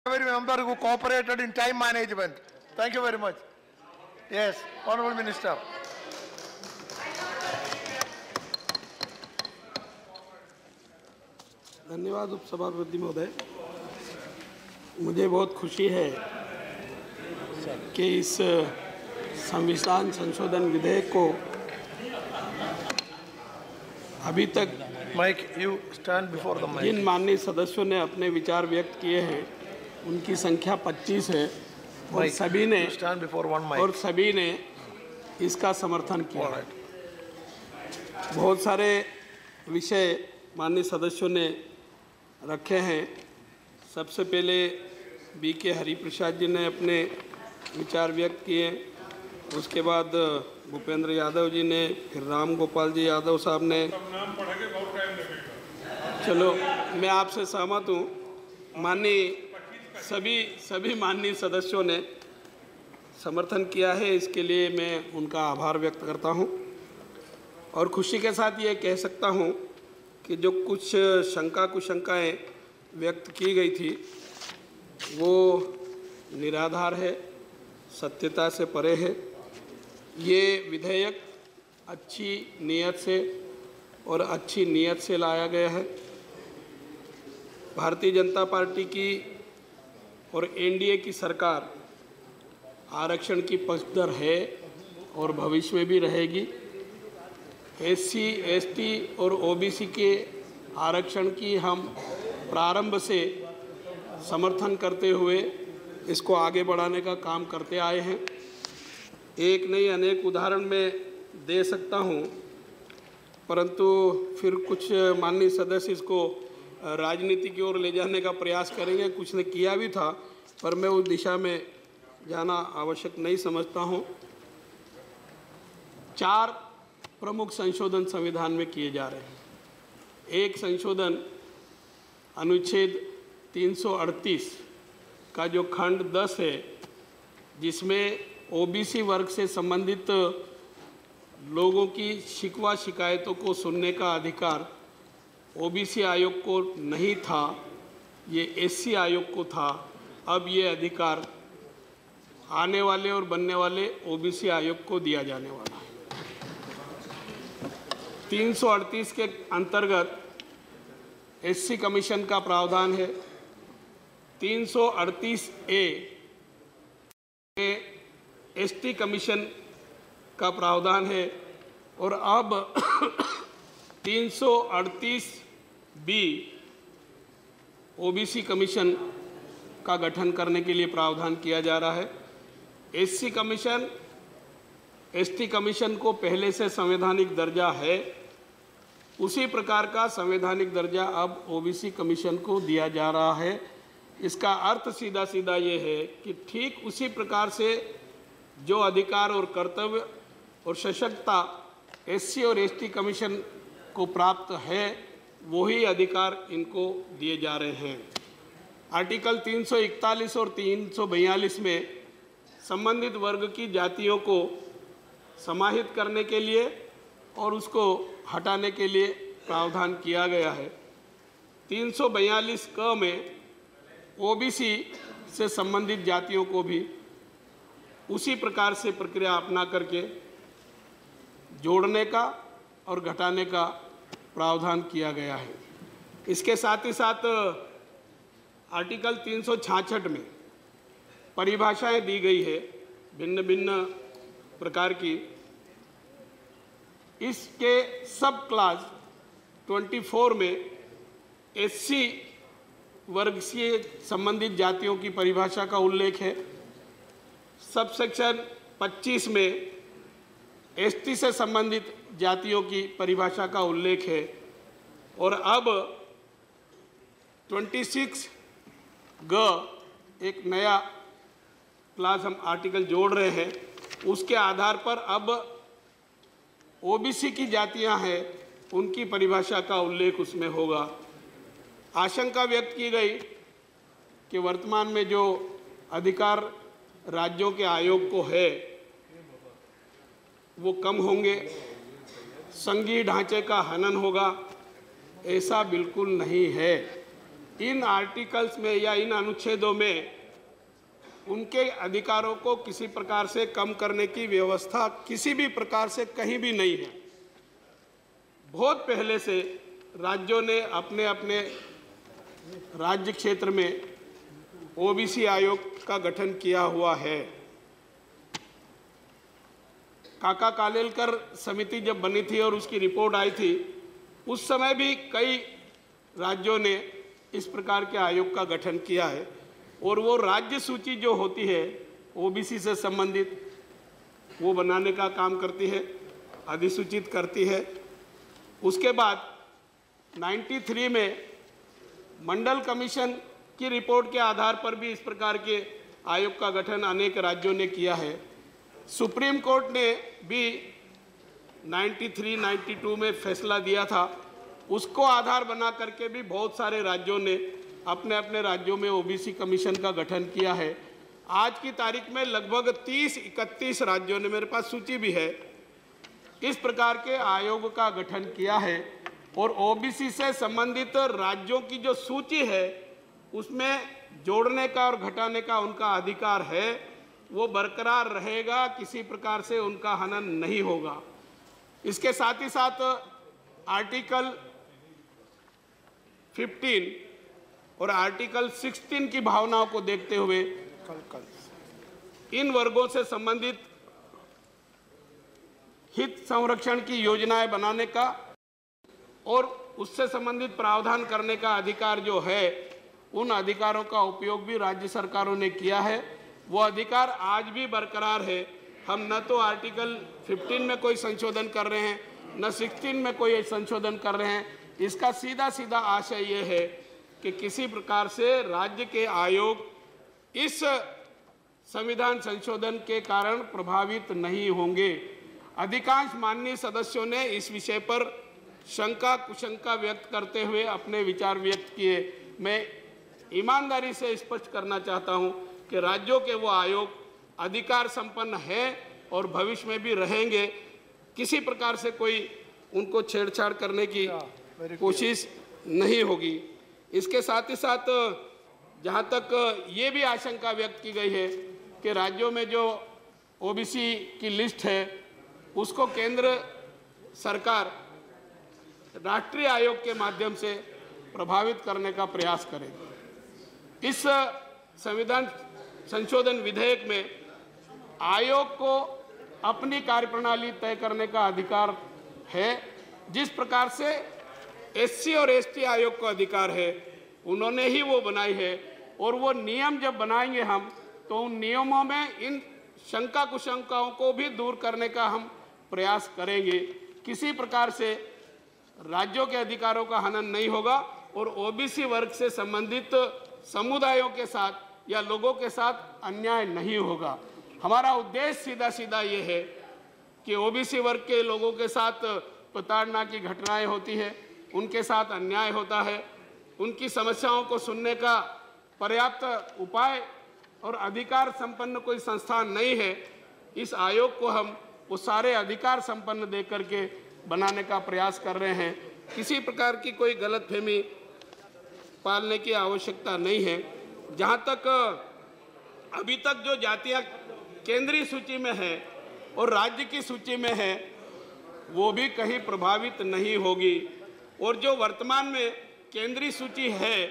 Every member who cooperated in time management. Thank you very much. Yes, Honorable Minister. धन्यवाद उपसभापति महोदय। मुझे बहुत खुशी है कि इस संविधान संशोधन विधेयक को अभी तक जिन माननीय सदस्यों ने अपने विचार व्यक्त किए हैं उनकी संख्या 25 है और सभी ने इसका समर्थन किया। बहुत सारे विषय माननीय सदस्यों ने रखे हैं। सबसे पहले B.K. हरिप्रसाद जी ने अपने विचार व्यक्त किए, उसके बाद भूपेंद्र यादव जी ने, फिर राम गोपाल जी यादव साहब ने। चलो, मैं आपसे सहमत हूँ। माननीय सभी माननीय सदस्यों ने समर्थन किया है, इसके लिए मैं उनका आभार व्यक्त करता हूँ। और खुशी के साथ ये कह सकता हूँ कि जो कुछ शंका कुशंकाएँ व्यक्त की गई थी वो निराधार है, सत्यता से परे है। ये विधेयक अच्छी नीयत से लाया गया है। भारतीय जनता पार्टी की और एनडीए की सरकार आरक्षण की पक्षधर है और भविष्य में भी रहेगी। एससी, एसटी और ओबीसी के आरक्षण की हम प्रारंभ से समर्थन करते हुए इसको आगे बढ़ाने का काम करते आए हैं। एक नहीं अनेक उदाहरण मैं दे सकता हूं, परंतु फिर कुछ माननीय सदस्य इसको राजनीति की ओर ले जाने का प्रयास करेंगे। कुछ ने किया भी था, पर मैं उस दिशा में जाना आवश्यक नहीं समझता हूं। 4 प्रमुख संशोधन संविधान में किए जा रहे हैं। एक संशोधन अनुच्छेद 338 का जो खंड 10 है, जिसमें ओबीसी वर्ग से संबंधित लोगों की शिकवा शिकायतों को सुनने का अधिकार ओबीसी आयोग को नहीं था, ये एससी आयोग को था। अब ये अधिकार आने वाले और बनने वाले ओबीसी आयोग को दिया जाने वाला है। 338 के अंतर्गत एससी कमीशन का प्रावधान है। 338A एसटी कमीशन का प्रावधान है और अब 338B ओबीसी कमीशन का गठन करने के लिए प्रावधान किया जा रहा है। एससी कमीशन, एसटी कमीशन को पहले से संवैधानिक दर्जा है, उसी प्रकार का संवैधानिक दर्जा अब ओबीसी कमीशन को दिया जा रहा है। इसका अर्थ सीधा सीधा ये है कि ठीक उसी प्रकार से जो अधिकार और कर्तव्य और सशक्तता एससी और एसटी कमीशन को प्राप्त है, वही अधिकार इनको दिए जा रहे हैं। आर्टिकल 341 और 342 में संबंधित वर्ग की जातियों को समाहित करने के लिए और उसको हटाने के लिए प्रावधान किया गया है। 342 क में ओबीसी से संबंधित जातियों को भी उसी प्रकार से प्रक्रिया अपना करके जोड़ने का और घटाने का प्रावधान किया गया है। इसके साथ ही साथ आर्टिकल 366 में परिभाषाएं दी गई है भिन्न भिन्न प्रकार की। इसके सब क्लास 24 में एससी वर्ग से संबंधित जातियों की परिभाषा का उल्लेख है। सब सेक्शन 25 में एसटी से संबंधित जातियों की परिभाषा का उल्लेख है। और अब 26 ग एक नया क्लास हम आर्टिकल जोड़ रहे हैं। उसके आधार पर अब ओबीसी की जातियां हैं, उनकी परिभाषा का उल्लेख उसमें होगा। आशंका व्यक्त की गई कि वर्तमान में जो अधिकार राज्यों के आयोग को है वो कम होंगे, संघीय ढांचे का हनन होगा। ऐसा बिल्कुल नहीं है। इन आर्टिकल्स में या इन अनुच्छेदों में उनके अधिकारों को किसी प्रकार से कम करने की व्यवस्था किसी भी प्रकार से कहीं भी नहीं है। बहुत पहले से राज्यों ने अपने अपने राज्य क्षेत्र में ओबीसी आयोग का गठन किया हुआ है। काका कालेलकर समिति जब बनी थी और उसकी रिपोर्ट आई थी, उस समय भी कई राज्यों ने इस प्रकार के आयोग का गठन किया है और वो राज्य सूची जो होती है ओबीसी से संबंधित वो बनाने का काम करती है, अधिसूचित करती है। उसके बाद 93 में मंडल कमीशन की रिपोर्ट के आधार पर भी इस प्रकार के आयोग का गठन अनेक राज्यों ने किया है। सुप्रीम कोर्ट ने भी 93-92 में फैसला दिया था, उसको आधार बना करके भी बहुत सारे राज्यों ने अपने अपने राज्यों में ओबीसी कमीशन का गठन किया है। आज की तारीख में लगभग 30-31 राज्यों ने, मेरे पास सूची भी है, इस प्रकार के आयोग का गठन किया है और ओबीसी से संबंधित राज्यों की जो सूची है उसमें जोड़ने का और घटाने का उनका अधिकार है, वो बरकरार रहेगा, किसी प्रकार से उनका हनन नहीं होगा। इसके साथ ही साथ आर्टिकल 15 और आर्टिकल 16 की भावनाओं को देखते हुए इन वर्गों से संबंधित हित संरक्षण की योजनाएं बनाने का और उससे संबंधित प्रावधान करने का अधिकार जो है, उन अधिकारों का उपयोग भी राज्य सरकारों ने किया है। वो अधिकार आज भी बरकरार है। हम न तो आर्टिकल 15 में कोई संशोधन कर रहे हैं, न 16 में कोई संशोधन कर रहे हैं। इसका सीधा सीधा आशय ये है कि किसी प्रकार से राज्य के आयोग इस संविधान संशोधन के कारण प्रभावित नहीं होंगे। अधिकांश माननीय सदस्यों ने इस विषय पर शंका कुशंका व्यक्त करते हुए अपने विचार व्यक्त किए। मैं ईमानदारी से स्पष्ट करना चाहता हूं कि राज्यों के वो आयोग अधिकार संपन्न है और भविष्य में भी रहेंगे। किसी प्रकार से कोई उनको छेड़छाड़ करने की कोशिश नहीं होगी। इसके साथ ही साथ जहां तक ये भी आशंका व्यक्त की गई है कि राज्यों में जो ओबीसी की लिस्ट है उसको केंद्र सरकार राष्ट्रीय आयोग के माध्यम से प्रभावित करने का प्रयास करेगी। इस संविधान संशोधन विधेयक में आयोग को अपनी कार्यप्रणाली तय करने का अधिकार है। जिस प्रकार से एससी और एसटी आयोग को अधिकार है, उन्होंने ही वो बनाई है और वो नियम जब बनाएंगे हम, तो उन नियमों में इन शंका कुशंकाओं को भी दूर करने का हम प्रयास करेंगे। किसी प्रकार से राज्यों के अधिकारों का हनन नहीं होगा और ओबीसी वर्ग से संबंधित समुदायों के साथ या लोगों के साथ अन्याय नहीं होगा। हमारा उद्देश्य सीधा सीधा ये है कि ओबीसी वर्ग के लोगों के साथ प्रताड़ना की घटनाएं होती है, उनके साथ अन्याय होता है, उनकी समस्याओं को सुनने का पर्याप्त उपाय और अधिकार संपन्न कोई संस्थान नहीं है। इस आयोग को हम वो सारे अधिकार संपन्न दे करके बनाने का प्रयास कर रहे हैं। किसी प्रकार की कोई गलतफहमी पालने की आवश्यकता नहीं है। जहाँ तक अभी तक जो जातियाँ केंद्रीय सूची में है और राज्य की सूची में है, वो भी कहीं प्रभावित नहीं होगी। और जो वर्तमान में केंद्रीय सूची है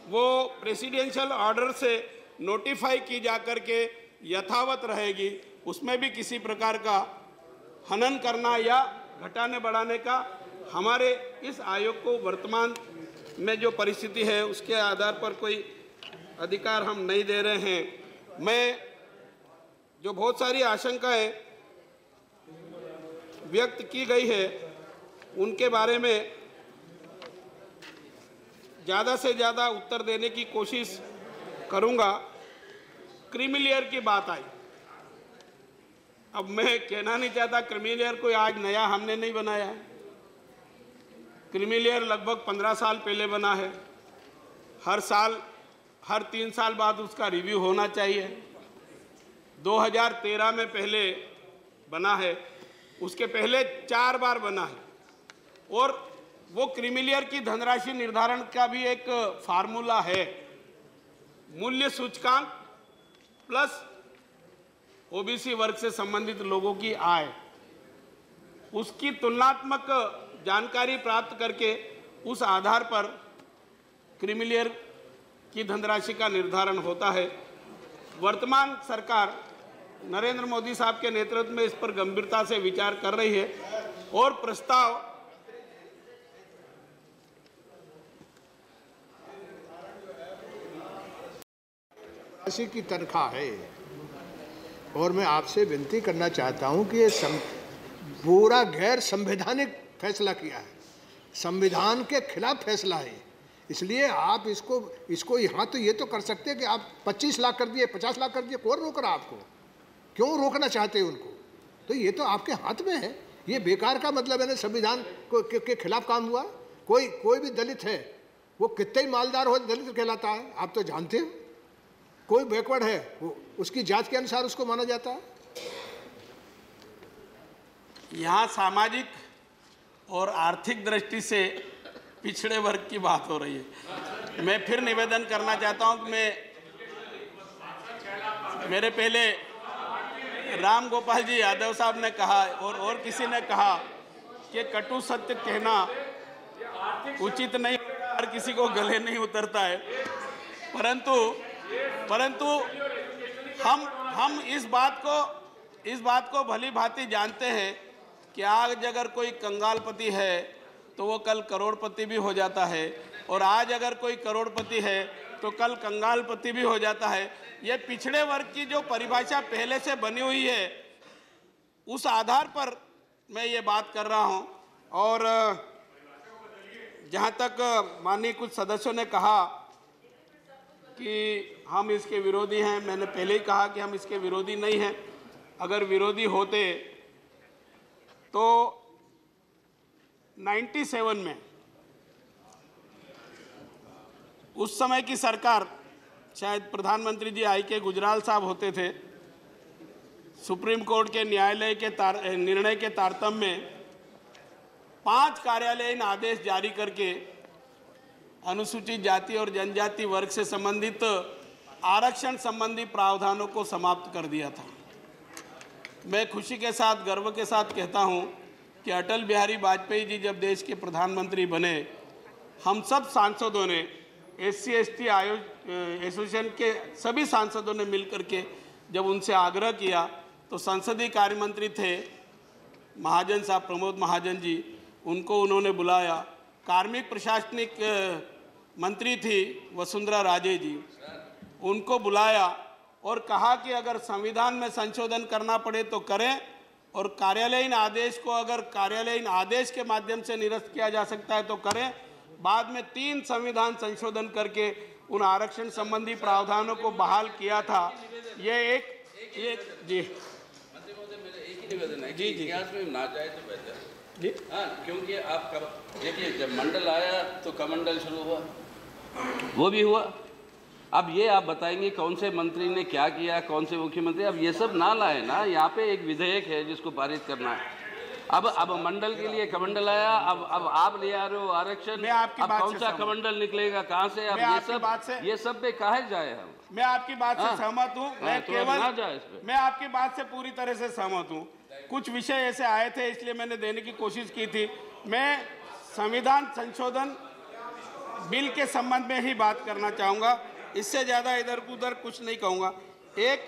वो प्रेसिडेंशियल ऑर्डर से नोटिफाई की जा कर के यथावत रहेगी। उसमें भी किसी प्रकार का हनन करना या घटाने बढ़ाने का हमारे इस आयोग को वर्तमान में जो परिस्थिति है उसके आधार पर कोई अधिकार हम नहीं दे रहे हैं। मैं जो बहुत सारी आशंकाएं व्यक्त की गई है उनके बारे में ज़्यादा से ज़्यादा उत्तर देने की कोशिश करूंगा। क्रीमी लेयर की बात आई। अब मैं कहना नहीं चाहता क्रीमी लेयर कोई आज नया हमने नहीं बनाया है। क्रीमी लेयर लगभग 15 साल पहले बना है। हर साल हर 3 साल बाद उसका रिव्यू होना चाहिए। 2013 में पहले बना है, उसके पहले 4 बार बना है और वो क्रीमिलियर की धनराशि निर्धारण का भी एक फार्मूला है। मूल्य सूचकांक प्लस ओबीसी वर्ग से संबंधित लोगों की आय, उसकी तुलनात्मक जानकारी प्राप्त करके उस आधार पर क्रीमिलियर की धनराशि का निर्धारण होता है। वर्तमान सरकार नरेंद्र मोदी साहब के नेतृत्व में इस पर गंभीरता से विचार कर रही है और प्रस्ताव की तनख्वाह है। और मैं आपसे विनती करना चाहता हूं कि ये पूरा गैर संवैधानिक फैसला किया है, संविधान के खिलाफ फैसला है। इसलिए आप इसको यहाँ तो ये तो कर सकते हैं कि आप 25 लाख कर दिए, 50 लाख कर दिए, कौन रोक रहा आपको? क्यों रोकना चाहते हैं उनको? तो ये तो आपके हाथ में है। ये बेकार का मतलब है ना, संविधान के खिलाफ काम हुआ। कोई भी दलित है, वो कितने ही मालदार हो दलित कहलाता है, आप तो जानते हो। कोई बैकवर्ड है, वो उसकी जात के अनुसार उसको माना जाता है। यहाँ सामाजिक और आर्थिक दृष्टि से पिछड़े वर्ग की बात हो रही है। मैं फिर निवेदन करना चाहता हूँ कि मेरे पहले राम गोपाल जी यादव साहब ने कहा और किसी ने कहा कि कटु सत्य कहना उचित नहीं, हर किसी को गले नहीं उतरता है। परंतु हम इस बात को भली भांति जानते हैं कि आज अगर कोई कंगालपति है तो वो कल करोड़पति भी हो जाता है, और आज अगर कोई करोड़पति है तो कल कंगालपति भी हो जाता है। ये पिछड़े वर्ग की जो परिभाषा पहले से बनी हुई है, उस आधार पर मैं ये बात कर रहा हूँ। और जहाँ तक माननीय कुछ सदस्यों ने कहा कि हम इसके विरोधी हैं, मैंने पहले ही कहा कि हम इसके विरोधी नहीं हैं। अगर विरोधी होते तो 97 में उस समय की सरकार, शायद प्रधानमंत्री जी आई के गुजराल साहब होते थे, सुप्रीम कोर्ट के न्यायालय के निर्णय के तारतम्य में 5 कार्यालयीन आदेश जारी करके अनुसूचित जाति और जनजाति वर्ग से संबंधित आरक्षण संबंधी प्रावधानों को समाप्त कर दिया था। मैं खुशी के साथ, गर्व के साथ कहता हूं कि अटल बिहारी वाजपेयी जी जब देश के प्रधानमंत्री बने, हम सब सांसदों ने, SC/ST एसोसिएशन के सभी सांसदों ने मिलकर के जब उनसे आग्रह किया तो संसदीय कार्य मंत्री थे महाजन साहब, प्रमोद महाजन जी, उनको उन्होंने बुलाया। कार्मिक प्रशासनिक मंत्री थी वसुंधरा राजे जी, उनको बुलाया और कहा कि अगर संविधान में संशोधन करना पड़े तो करें, और कार्यालयीन आदेश को अगर कार्यालयीन आदेश के माध्यम से निरस्त किया जा सकता है तो करें। बाद में 3 संविधान संशोधन करके उन आरक्षण संबंधी प्रावधानों को बहाल किया था। ये एक जी निवेदन है कि इतिहास में ना जाए तो बेहतर जी। हाँ, क्योंकि आप देखिए जब मंडल आया तो कमंडल शुरू हुआ, वो भी हुआ। अब ये आप बताएंगे कौन से मंत्री ने क्या किया, कौन से मुख्यमंत्री, अब ये सब ना लाए ना। यहाँ पे एक विधेयक है जिसको पारित करना है। अब मंडल के लिए कमंडल आया, अब आप ले आ रहे हो आरक्षण। मैं आपकी अब बात कौन सा कमंडल निकलेगा कहाँ से? अब ये सब पे काहे जाए हम? मैं आपकी बात से सहमत हूँ। मैं आपकी बात से पूरी तरह से सहमत हूँ। कुछ विषय ऐसे आए थे इसलिए मैंने देने की कोशिश की थी। मैं संविधान संशोधन बिल के संबंध में ही बात करना चाहूँगा, इससे ज़्यादा इधर उधर कुछ नहीं कहूँगा। एक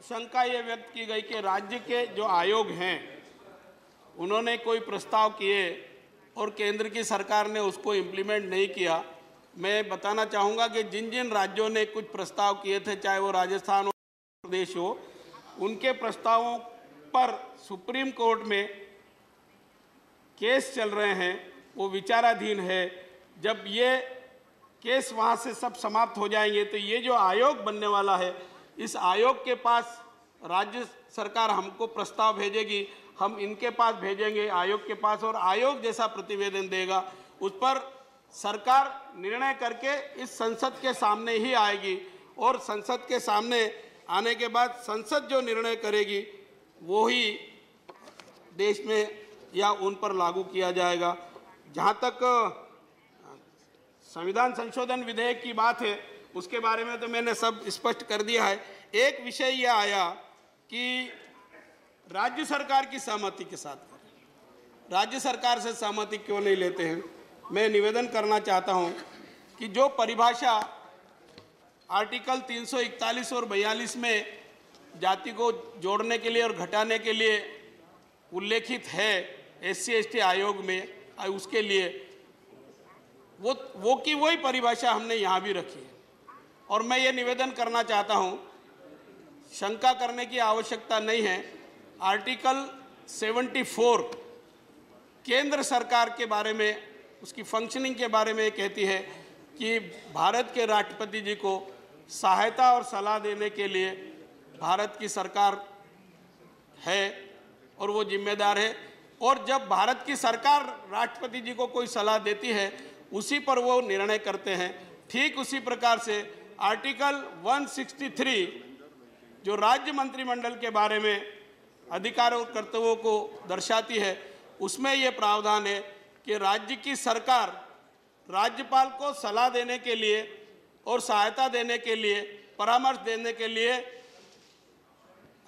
शंका ये व्यक्त की गई कि राज्य के जो आयोग हैं उन्होंने कोई प्रस्ताव किए और केंद्र की सरकार ने उसको इम्प्लीमेंट नहीं किया। मैं बताना चाहूँगा कि जिन जिन राज्यों ने कुछ प्रस्ताव किए थे, चाहे वो राजस्थान हो, प्रदेश हो, उनके प्रस्तावों पर सुप्रीम कोर्ट में केस चल रहे हैं, वो विचाराधीन है। जब ये केस वहाँ से सब समाप्त हो जाएंगे तो ये जो आयोग बनने वाला है, इस आयोग के पास राज्य सरकार हमको प्रस्ताव भेजेगी, हम इनके पास भेजेंगे आयोग के पास, और आयोग जैसा प्रतिवेदन देगा। उस पर सरकार निर्णय करके इस संसद के सामने ही आएगी, और संसद के सामने आने के बाद संसद जो निर्णय करेगी वो ही देश में या उन पर लागू किया जाएगा। जहाँ तक संविधान संशोधन विधेयक की बात है, उसके बारे में तो मैंने सब स्पष्ट कर दिया है। एक विषय यह आया कि राज्य सरकार की सहमति के साथ करें। राज्य सरकार से सहमति क्यों नहीं लेते हैं? मैं निवेदन करना चाहता हूं कि जो परिभाषा आर्टिकल 341 और 42 में जाति को जोड़ने के लिए और घटाने के लिए उल्लेखित है SC/ST आयोग में, उसके लिए वो की वही परिभाषा हमने यहाँ भी रखी है। और मैं ये निवेदन करना चाहता हूँ, शंका करने की आवश्यकता नहीं है। आर्टिकल 74 केंद्र सरकार के बारे में, उसकी फंक्शनिंग के बारे में कहती है कि भारत के राष्ट्रपति जी को सहायता और सलाह देने के लिए भारत की सरकार है और वो जिम्मेदार है। और जब भारत की सरकार राष्ट्रपति जी को कोई सलाह देती है, उसी पर वो निर्णय करते हैं। ठीक उसी प्रकार से आर्टिकल 163 जो राज्य मंत्रिमंडल के बारे में अधिकार और कर्तव्यों को दर्शाती है, उसमें ये प्रावधान है कि राज्य की सरकार राज्यपाल को सलाह देने के लिए और सहायता देने के लिए, परामर्श देने के लिए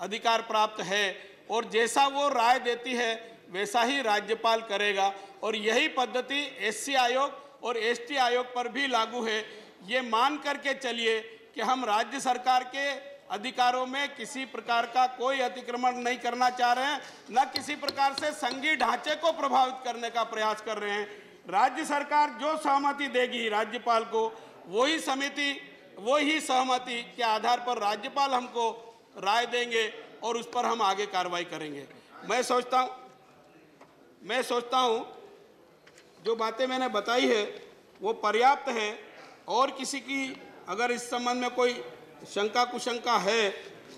अधिकार प्राप्त है, और जैसा वो राय देती है वैसा ही राज्यपाल करेगा। और यही पद्धति SC आयोग और ST आयोग पर भी लागू है। ये मान करके चलिए कि हम राज्य सरकार के अधिकारों में किसी प्रकार का कोई अतिक्रमण नहीं करना चाह रहे हैं, न किसी प्रकार से संघीय ढांचे को प्रभावित करने का प्रयास कर रहे हैं। राज्य सरकार जो सहमति देगी राज्यपाल को, वही सहमति के आधार पर राज्यपाल हमको राय देंगे और उस पर हम आगे कार्रवाई करेंगे। मैं सोचता हूँ जो बातें मैंने बताई है वो पर्याप्त है, और किसी की अगर इस संबंध में कोई शंका कुशंका है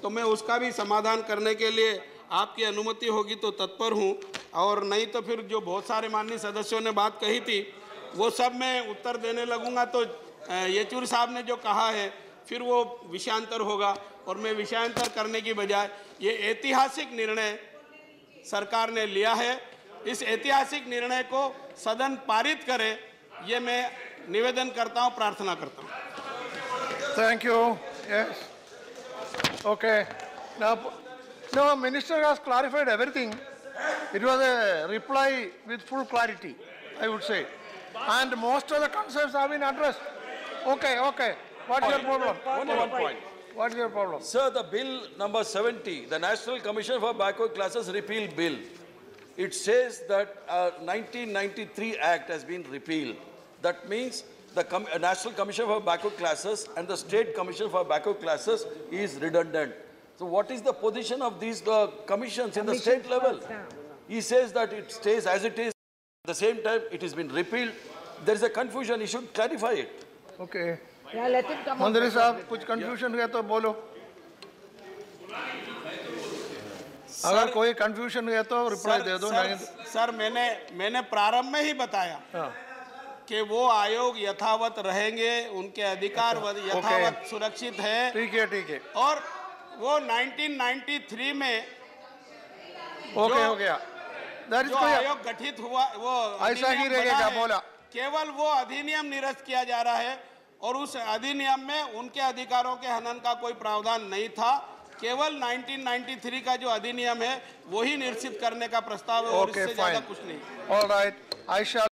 तो मैं उसका भी समाधान करने के लिए आपकी अनुमति होगी तो तत्पर हूँ, और नहीं तो फिर जो बहुत सारे माननीय सदस्यों ने बात कही थी वो सब मैं उत्तर देने लगूंगा तो येचूरी साहब ने जो कहा है फिर वो विषयांतर होगा। और मैं विषयांतर करने की बजाय ये ऐतिहासिक निर्णय सरकार ने लिया है, इस ऐतिहासिक निर्णय को सदन पारित करे, ये मैं निवेदन करता हूँ, प्रार्थना करता हूँ। Thank you. Yes. Okay. Now, Minister has clarified everything. It was a reply with full clarity, I would say. And most of the concerns have been addressed. Okay. What's your problem? One point. What's your problem? Sir, the bill number 70, the National Commission for Backward Classes Repeal Bill, it says that 1993 Act has been repealed. That means the National Commission for Backward Classes and the State Commission for Backward Classes is redundant. So what is the position of these commissions in the state level? He says that it stays as it is. At the same time, it has been repealed. There is a confusion. He should clarify it. Okay. Yeah, let him come मंत्री साहब कुछ confusion हुआ तो बोलो। अगर कोई confusion हुआ तो रिप्लाई दे दो। सर मैंने प्रारंभ में ही बताया कि वो आयोग यथावत रहेंगे, उनके अधिकार यथावत सुरक्षित है। ठीक है। और वो 1993 में हो गया। जो आयोग गठित हुआ वो ऐसा ही रहेगा, बोला। केवल वो अधिनियम निरस्त किया जा रहा है और उस अधिनियम में उनके अधिकारों के हनन का कोई प्रावधान नहीं था। केवल 1993 का जो अधिनियम है वही निश्चित करने का प्रस्ताव है और इससे ज्यादा कुछ नहीं। ऑल राइट, आई शैल